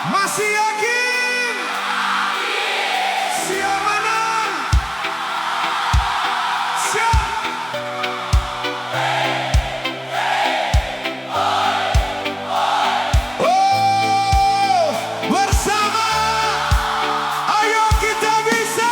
Masih yakin? Siap menang? Siap. Oh, bersama, ayo kita bisa.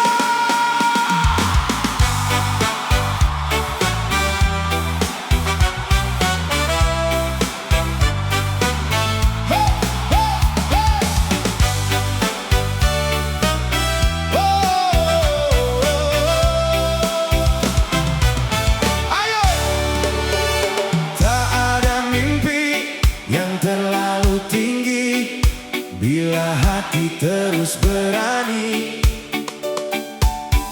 Terlalu tinggi bila hati terus berani.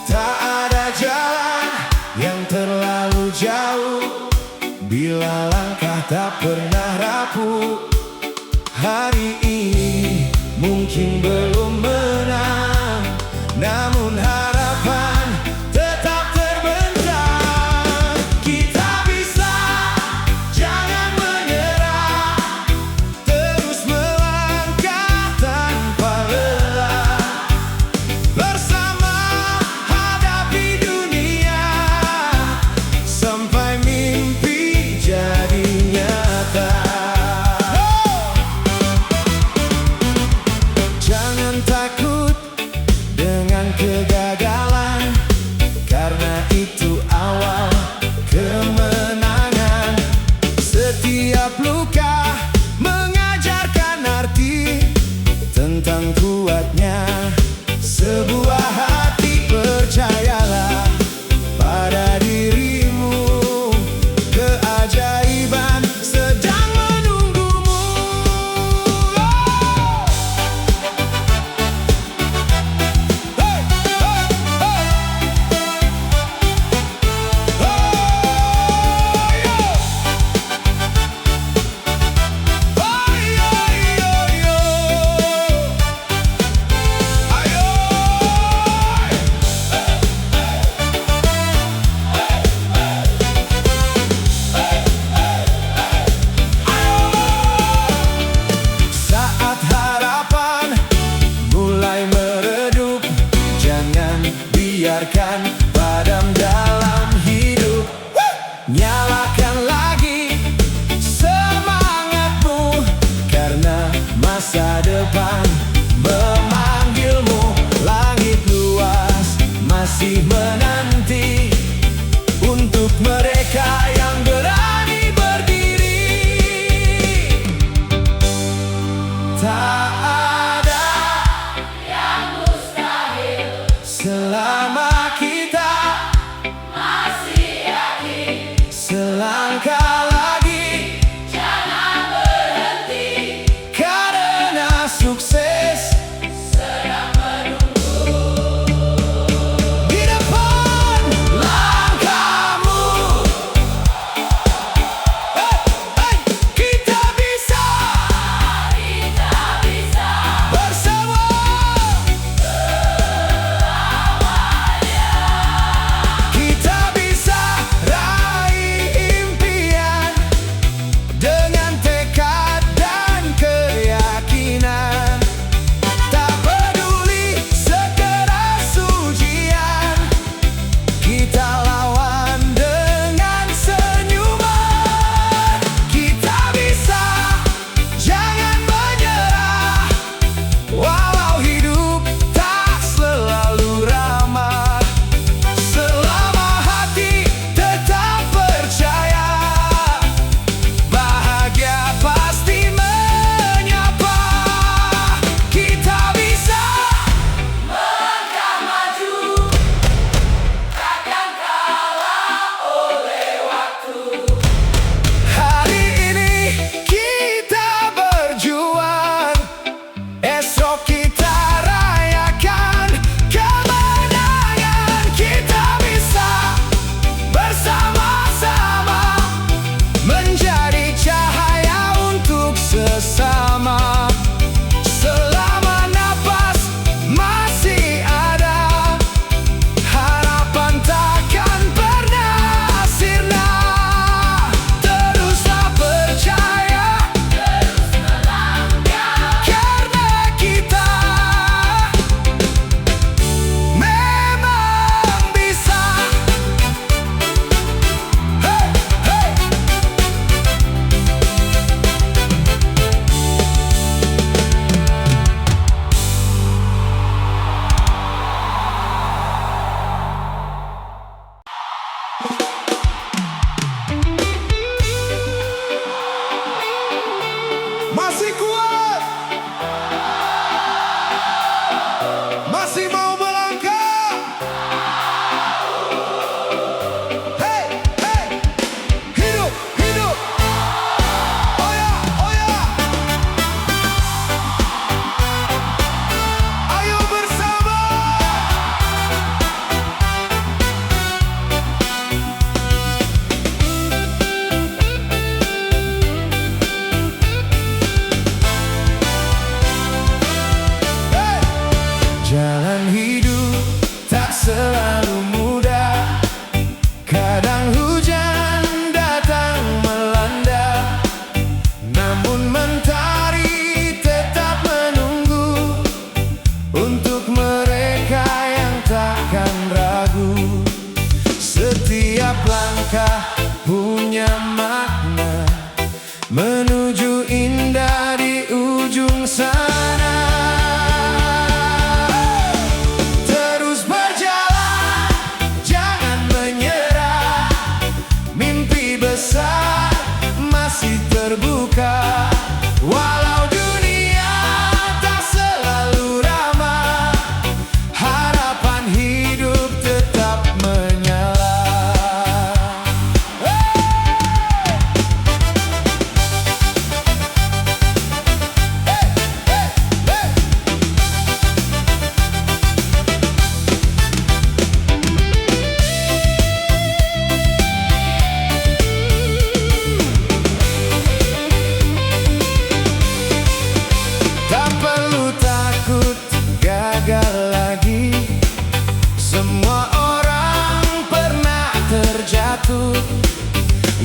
Tak ada jalan yang terlalu jauh bila langkah tak pernah rapuh. Hari ini mungkin belum menang, namun harapan tetap terbentang. Kita bisa, jangan menyerah, terus melangkah tanpa lelah. Bersama hadapi dunia sampai mimpi jadi nyata. Jangan takut dengan kegagalan, karena itu awal kemenangan. Setiap luka mengajarkan arti tentang kuatnya sebuah hati. Percayalah pada dirimu, keajaiban sedang menunggumu. Hey, hey, hey. Oh, yo. Oh, yo, yo, yo. Ayo. Saat harapan mulai meredup, jangan biarkan padam dalam hidup. Nyalakan lagi semangatmu, karena masa depan memanggilmu. Langit luas masih menanti untuk mereka yang berani berdiri. Tak ada yang mustahil selama kita masih yakin. Selangkah lagi, jangan berhenti, karena sukses sedang menunggu. Di depan langkahmu, hey, hey, kita bisa, kita bisa.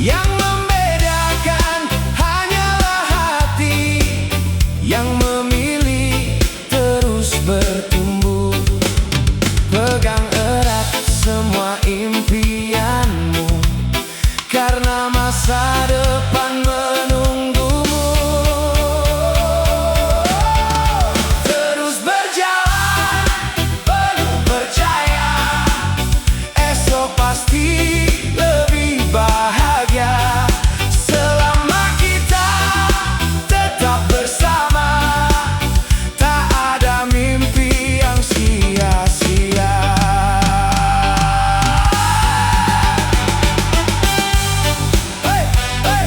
Yang membedakan hanyalah hati yang memilih terus bertumbuh. Pegang erat semua impianmu, karena masa depan menunggumu. Terus berjalan, penuh percaya, esok pasti lebih bahagia. Selama kita tetap bersama, tak ada mimpi yang sia-sia. Hey, hey, hey.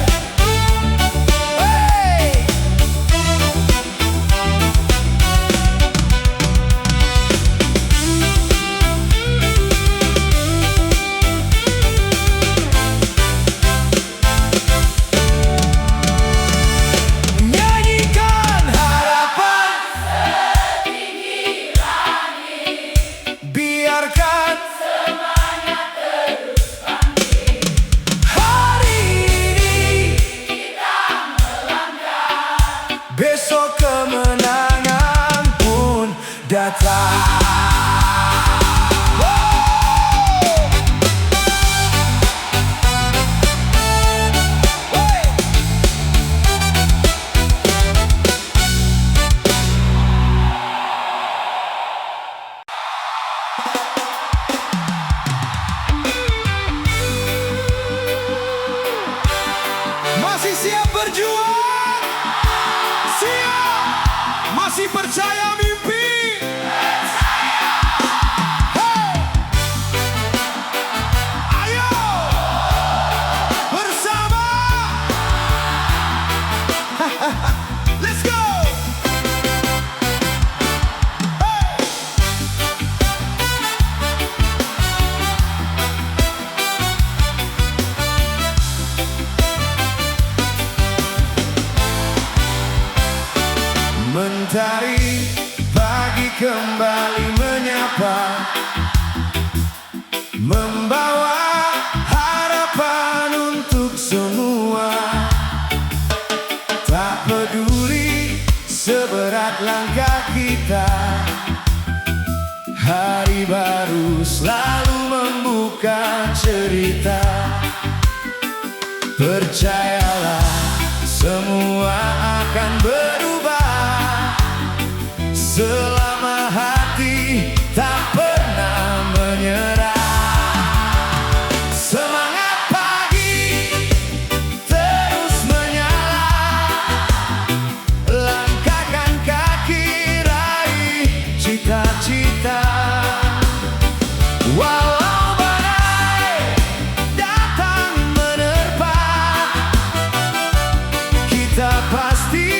Nyanyikan harapan setinggi langit, biarkan semangat terus bangkit. Hari ini kita melangkah, besok kemenangan pun datang. Masih siap berjuang? Siap? Masih percaya mimpi? Percaya! Hey! Ayo! Bersama! Let's go! Hey! Mentari pagi kembali menyapa, membawa harapan untuk semua. Tak peduli seberat langkah kita, hari baru selalu membuka cerita. Percayalah, semua akan berubah selama hati tak pernah menyerah. Semangat pagi terus menyala, langkahkan kaki raih cita-cita. Walau badai datang menerpa, kita pasti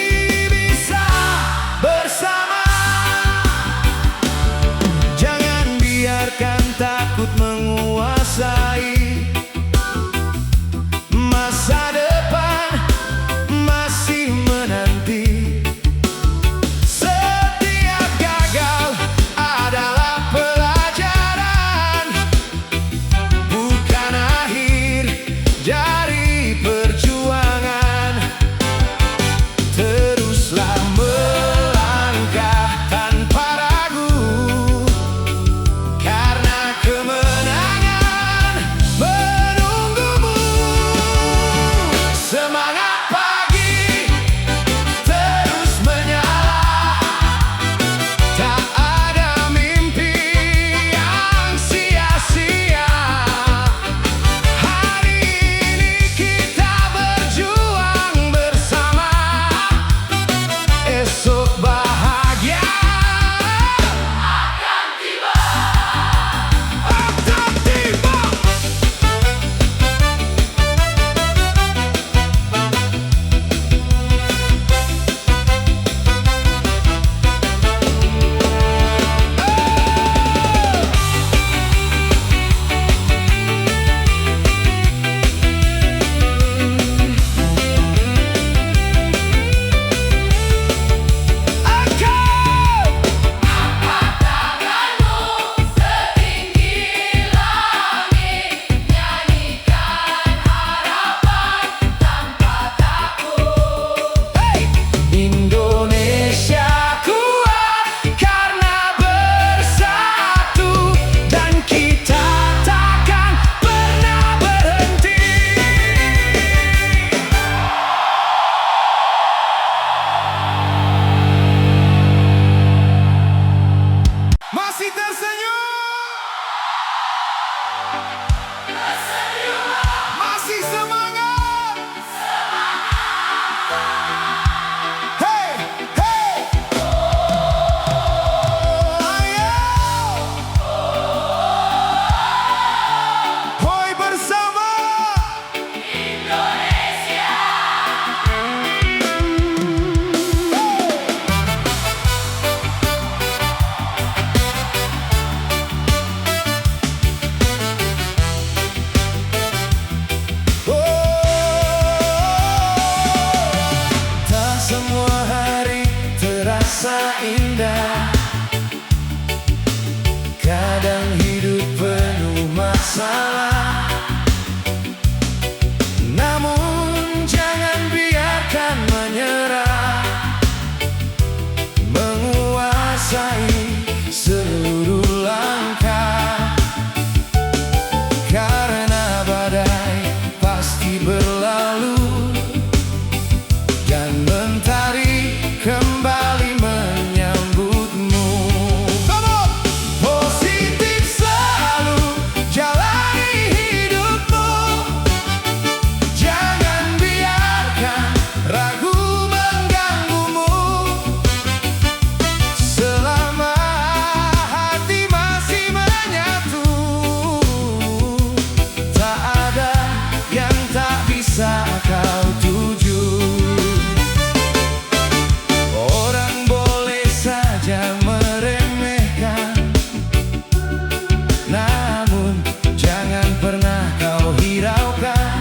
terasa indah. Kadang hidup penuh masalah, namun jangan biarkan menyerah menguasai seluruh langkah. Karena badai pasti berlalu dan mentari kembali menyambutmu. Positif selalu jalani hidupmu, jangan biarkan ragu mengganggumu. Selama hati masih menyatu, tak ada yang tak bisa kau tuju. Orang boleh saja meremehkan, namun jangan pernah kau hiraukan.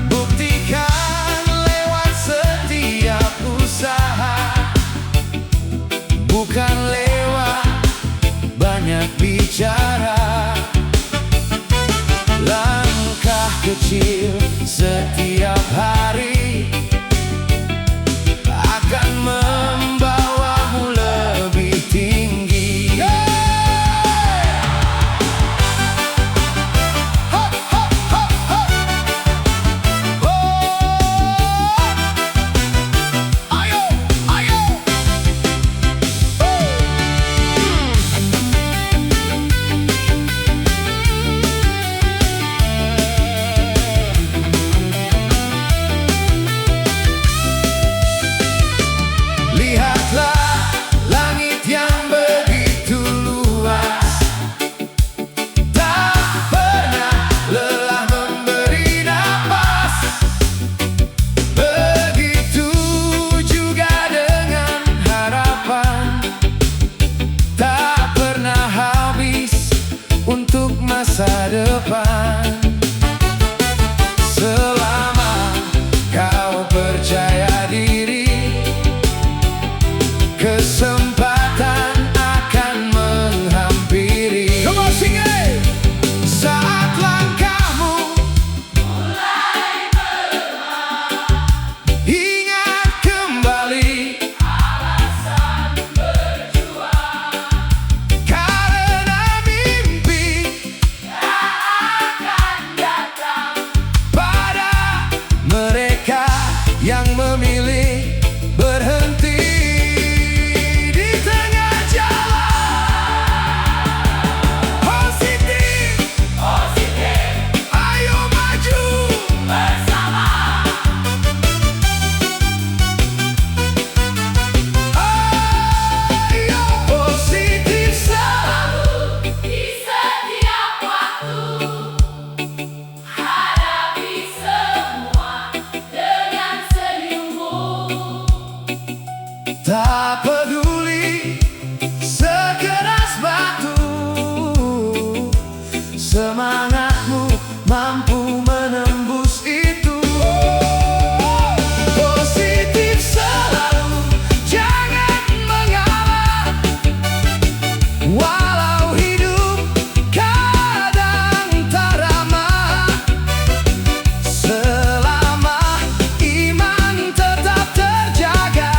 Buktikan lewat setiap usaha, bukan lewat banyak bicara. Langkah kecil setiap hari akan membawamu lebih tinggi. Hop, hop, hop, hop. Oh, ayo, ayo. Lihatlah langit yang begitu luas, tak pernah lelah memberi napas. Begitu juga dengan harapan, tak pernah habis untuk masa depan. Selama kau percaya diri, kesempatan akan menghampiri. Come on, sing it! Saat langkahmu mulai melemah, ingat kembali alasan berjuang. Karena mimpi tak akan datang pada mereka yang memilih berhenti di tengah jalan. Positif, positif, ayo maju bersama. Ayo positif selalu di setiap waktu, hadapi semua dengan senyummu. Tak peduli sekeras batu, semangatmu mampu menembus itu. Positif selalu, jangan mengalah. Walau hidup kadang tak ramah, selama iman tetap terjaga,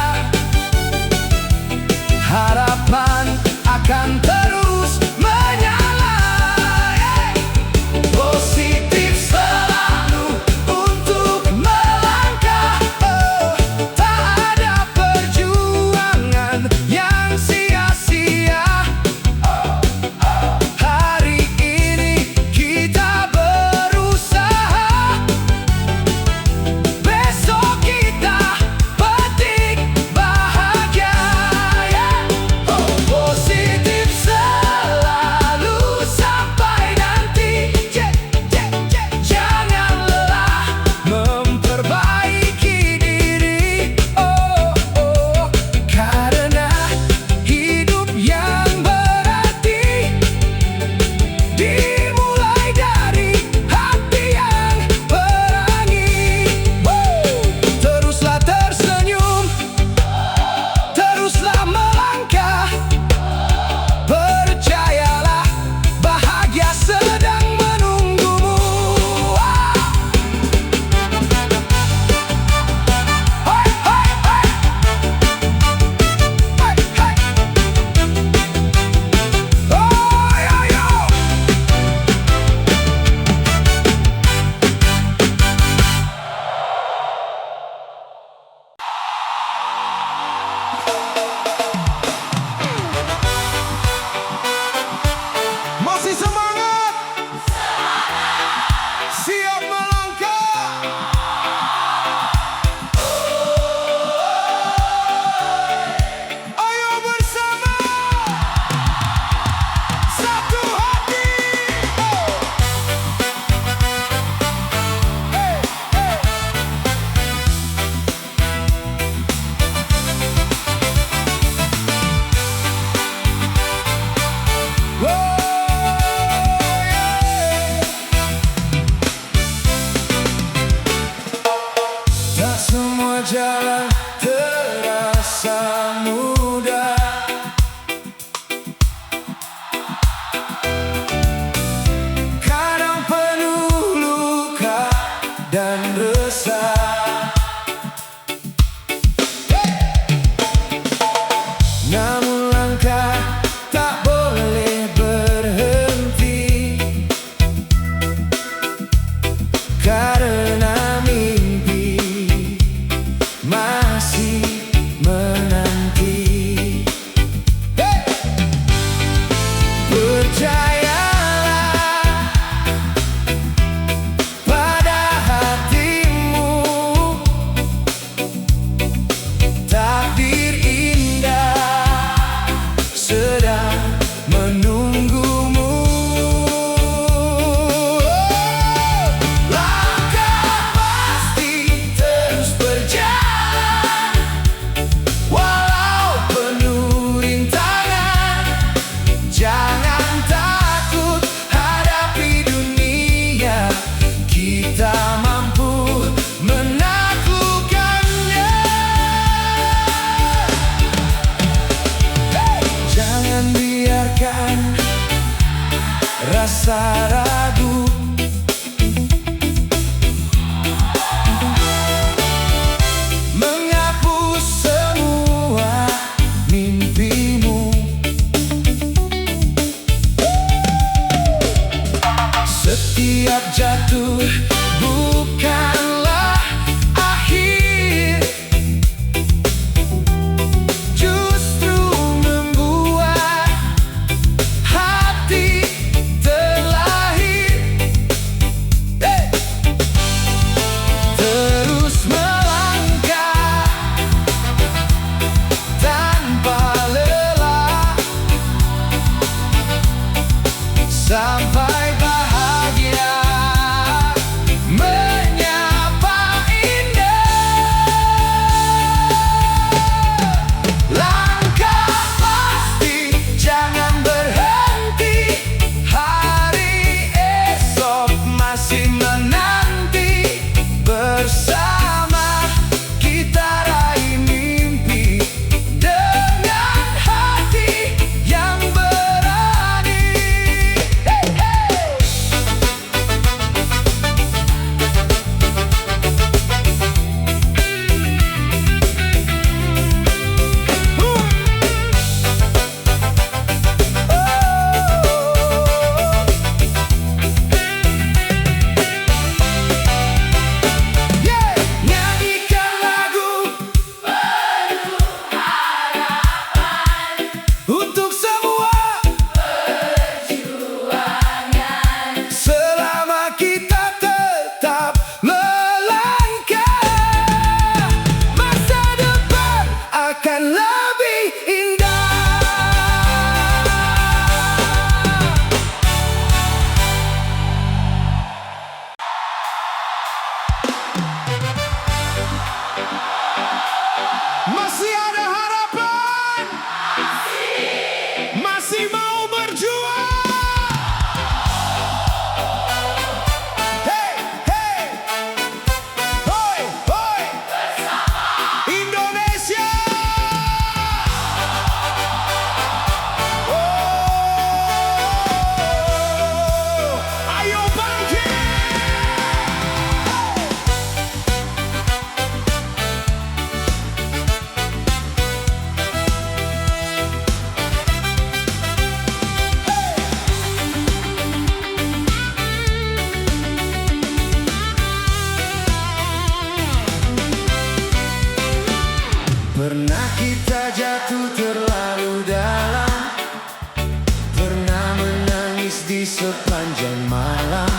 akan lebih indah. Masih ada harapan? Masih mau berjuang? Hey, hey, hoi, hoi, Indonesia! Oh, ayo bangkit! Pernah kita jatuh terlalu dalam, pernah menangis di sepanjang malam,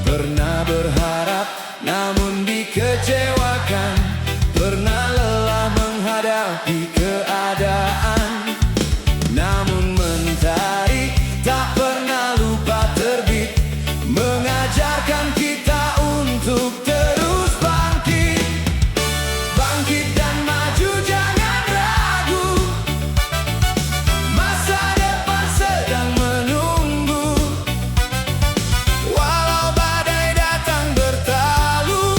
pernah berharap namun dikecewakan, pernah lelah menghadapi keadaan. Namun mentari tak pernah lupa terbit, mengajarkan kita untuk terus bangkit. Bangkit dan maju, jangan ragu, masa depan sedang menunggu. Walau badai datang bertalu,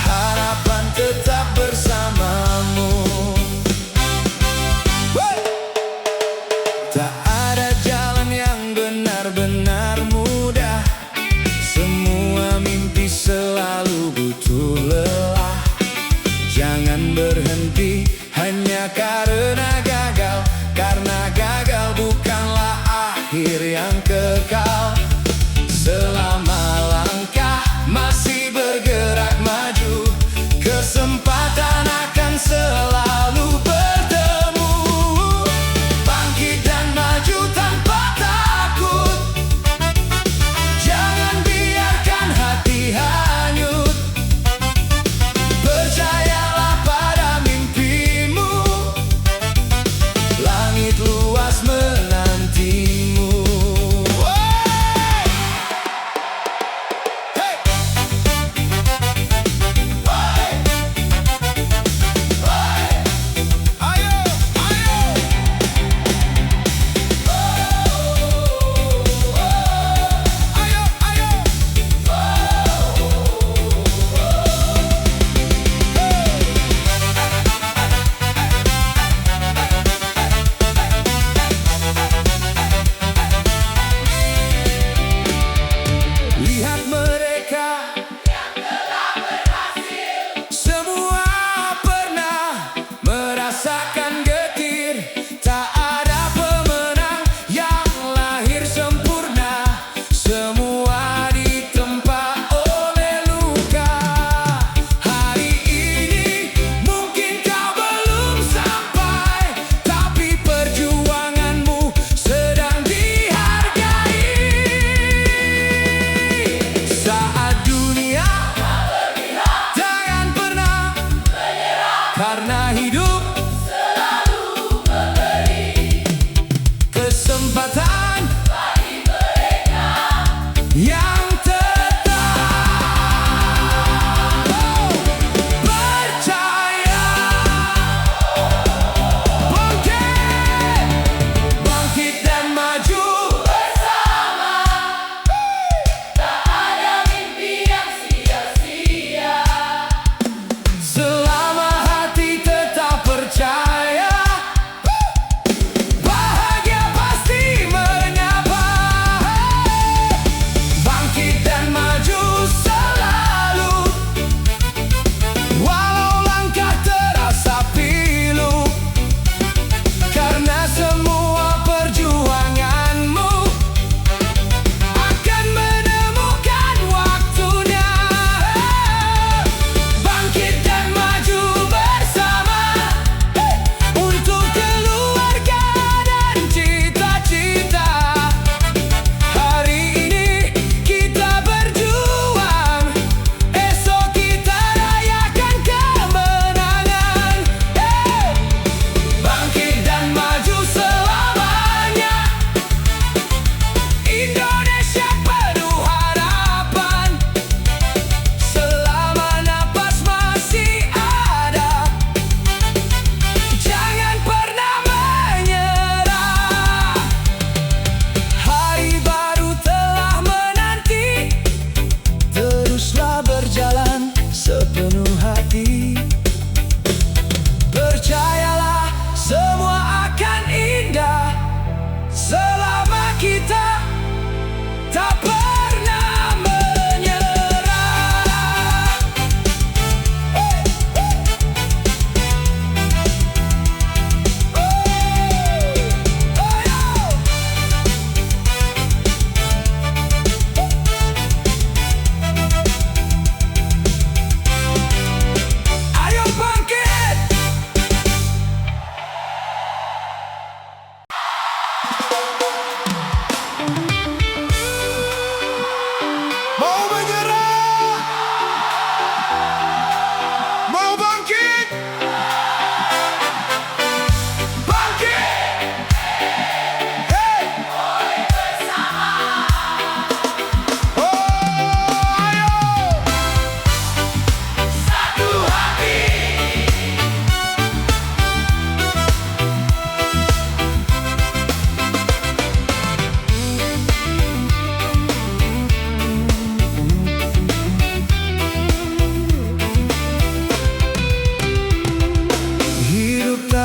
harapan tetap bersamamu. Tak ada jalan yang benar-benar mudah, semua mimpi selalu butuh lelah. Jangan berhenti hanya karena gagal, karena gagal bukanlah akhir yang kekal. Selama langkah masih bergerak maju, kesempatan akan selalu bertemu. Bangkit dan maju tanpa takut, jangan biarkan hati hanyut. Percayalah pada mimpimu, langit luas menantimu. Hey! Hey! Hey! Ayo, ayo! Ayo, ayo! Lihat mereka yang telah berhasil, semua pernah merasakan getir. Tak ada pemenang yang lahir sempurna, semua ditempa oleh luka. Hari ini mungkin kau belum sampai, tapi perjuanganmu sedang dihargai. Saat dunia jangan pernah menyerah, karena hidup selalu memberi kesempatan bagi mereka yang tetap percaya. Bangkit, bangkit dan maju bersama. Tak ada mimpi yang sia-sia, selama hati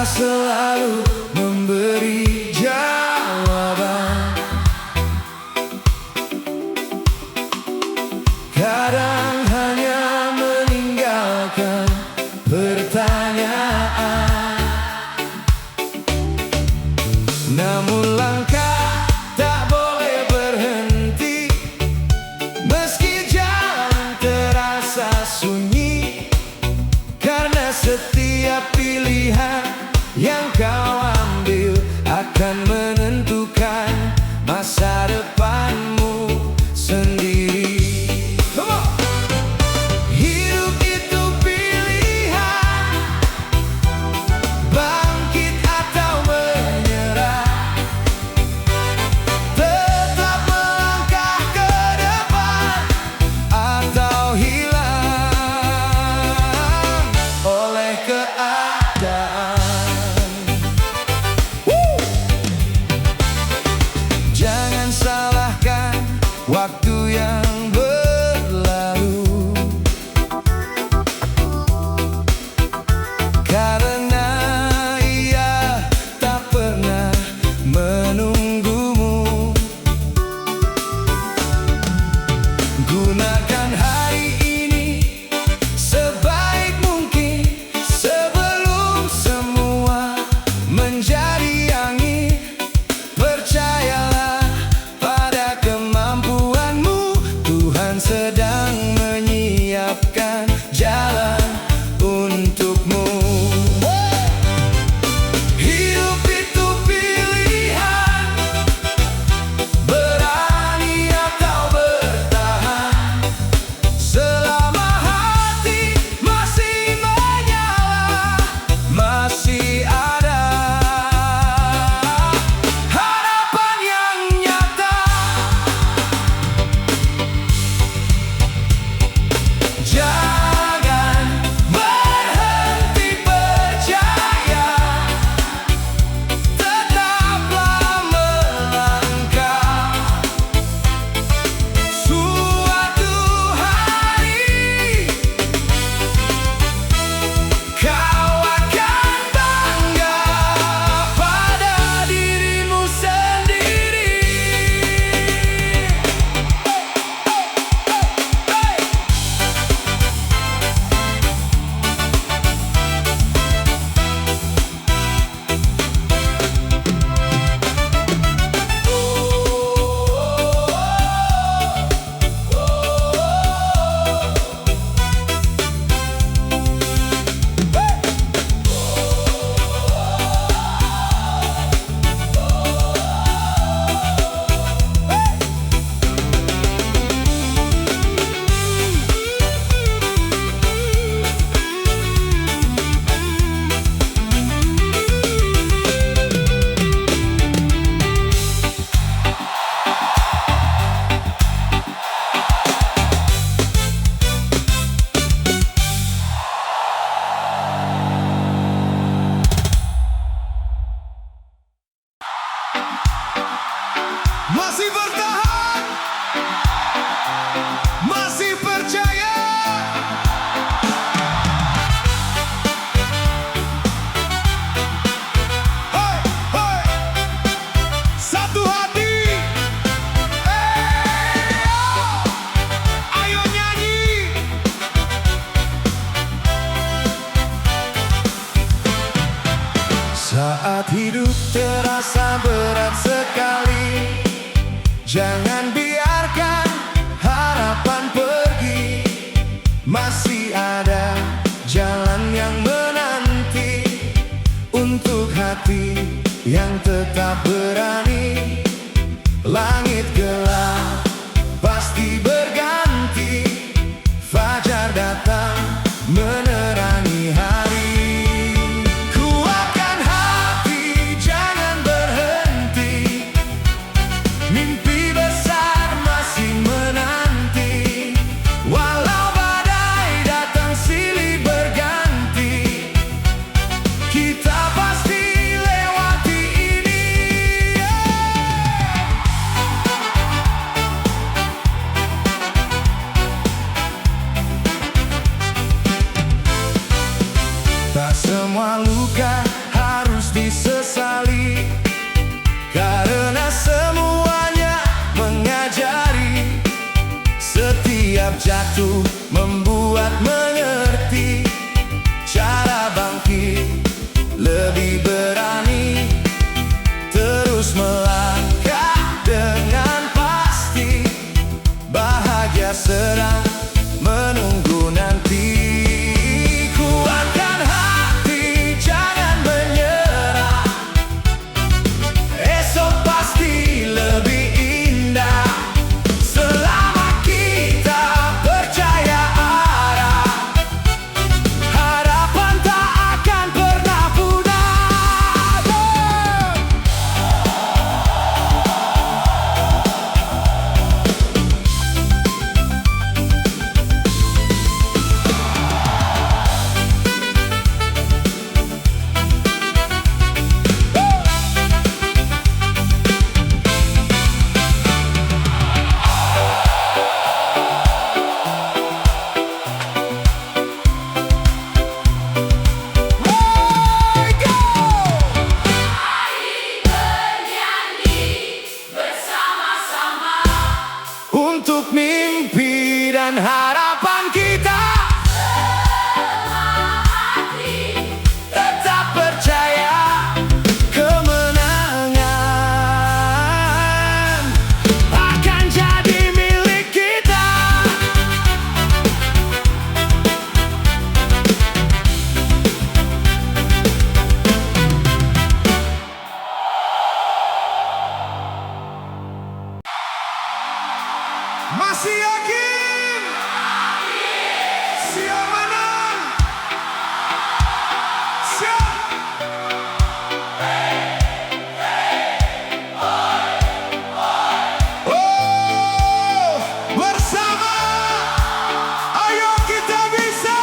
selalu memberi jawaban. Kadang hanya meninggalkan pertanyaan. Namun langkah tak boleh berhenti, meski jalan terasa sunyi, karena setiap pilihan yang kau ambil akan menentukan masa depanmu sendiri. Hidup itu pilihan, bangkit atau menyerah, tetap melangkah ke depan atau hilang oleh keadaan. Jangan salahkan waktu yang berlalu, karena ia tak pernah menunggumu. Gunakan hari ini sebaik mungkin sebelum semua menjadi angin. Percayalah pada kemampuanmu, Tuhan sedang menyiapkan jalan untukmu. Hidup itu pilihan, berani atau bertahan, selama hati masih menyala, masih ada harapan yang nyata. Jangan berhenti percaya, tetaplah melangkah. Suatu hari kau akan bangga pada dirimu sendiri. Masih bertahan, masih percaya. Hoi, hoi, satu hati. Ayo nyanyi. Saat hidup terasa berat sekali, jangan biarkan harapan pergi. Masih ada jalan yang menanti untuk hati yang tetap berani. Langit gelap pasti berganti, fajar datang menerangi hari. Kuatkan hati, jangan berhenti, mimpi besar masih menanti. Walau badai datang silih berganti, kita pasti lewati ini. Tak semua luka harus pasti sesali, karena semuanya mengajari. Setiap jatuh membuat mengerti cara bangkit lebih berani, terus melangkah dengan pasti. Bahagia sedang menunggu nanti. Kuatkan hati, jangan menyerah. Esok pasti lebih indah. Selama kita percaya arah, harapan tak akan pernah punah. Untuk mimpi dan harapan kita, tetap percaya kemenangan akan jadi milik kita. Masih yakin? Siap menang? Siap! Oh, bersama, ayo kita bisa!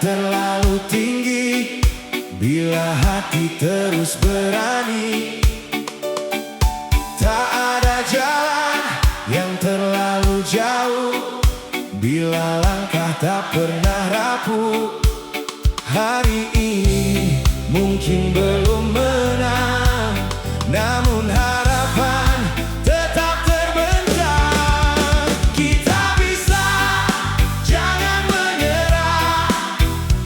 Terlalu tinggi bila hati terus berani. Tak ada jalan yang terlalu jauh bila langkah tak pernah rapuh. Hari ini mungkin belum menang, namun harapan tetap terbentang. Kita bisa, jangan menyerah,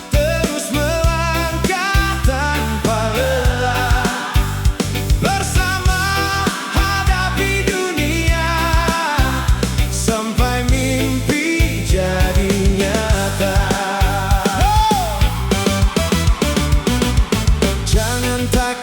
terus melangkah tanpa lelah. Bersama hadapi dunia, sampai mimpi jadi nyata. Jangan takut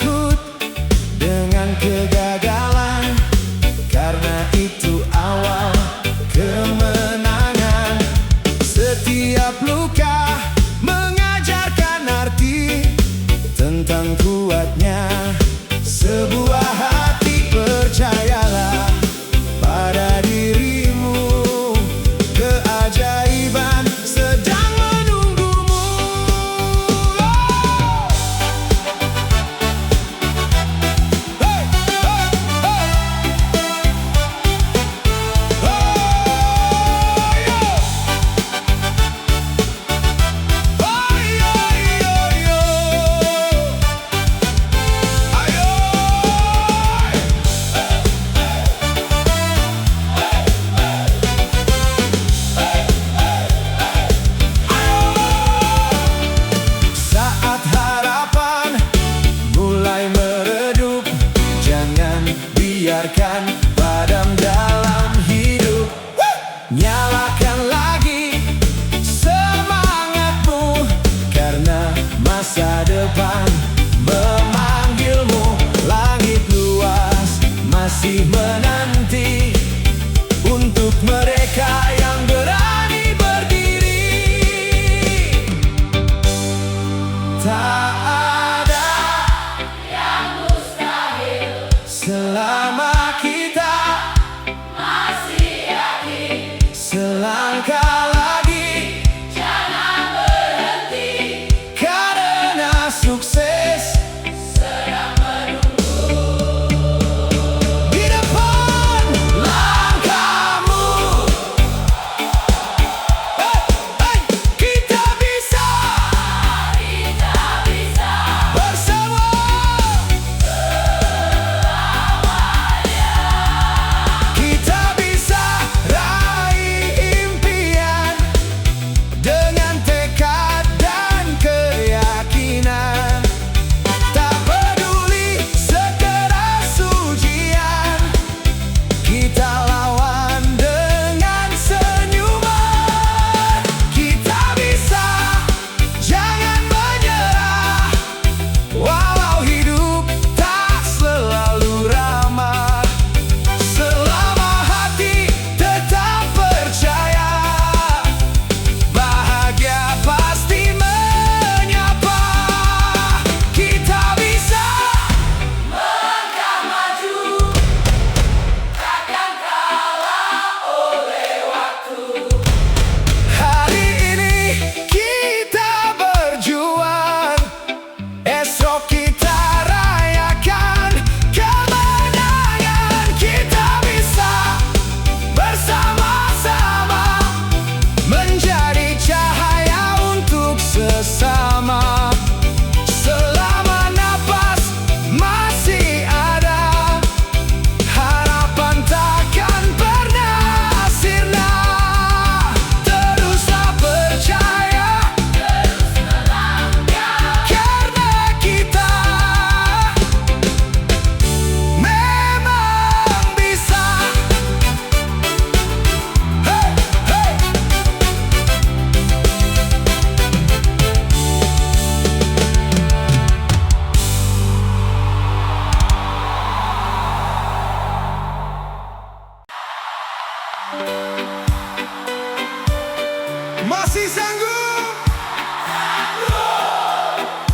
Masih sanggup?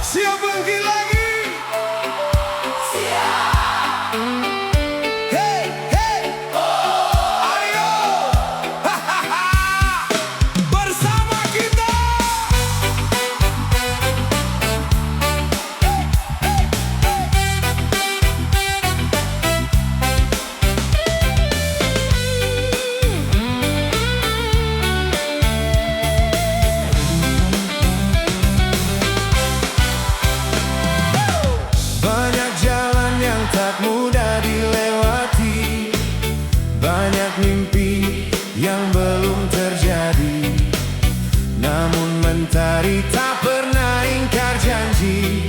Siap bangkit lagi? Siap. Hey, hey, ayo, hahaha, bersama kita. Banyak jalan yang tak mudah dilewati, banyak mimpi yang belum terjadi. Namun mentari tak pernah ingkar janji,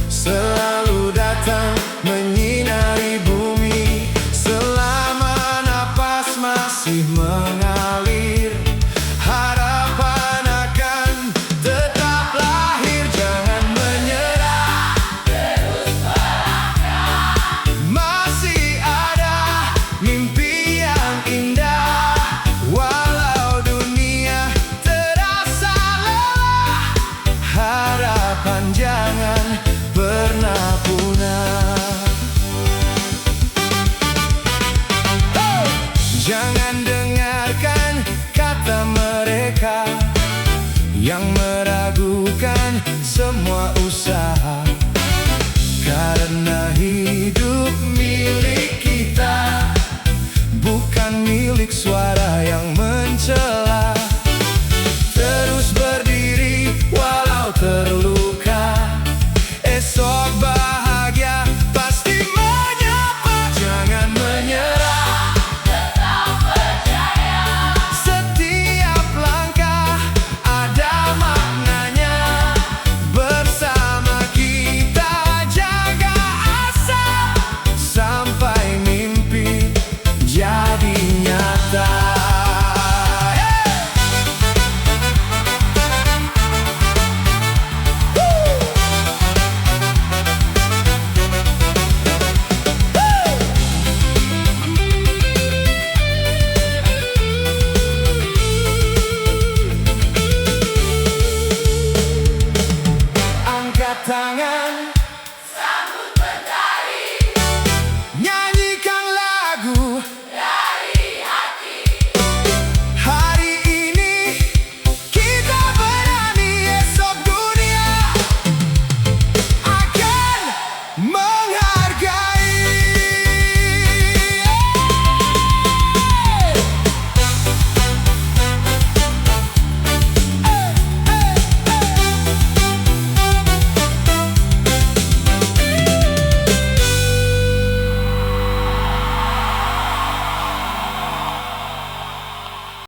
selalu datang menyinari bumi. Selama napas masih mengalir, harapan akan tetap lahir. Jangan menyerah, masih ada mimpi yang indah. Walau dunia terasa lelah, harapan jangan pernah punah. Jangan dengarkan kata mereka yang meragukan semua usaha, karena hidup milik kita, bukan milik suara yang mencela.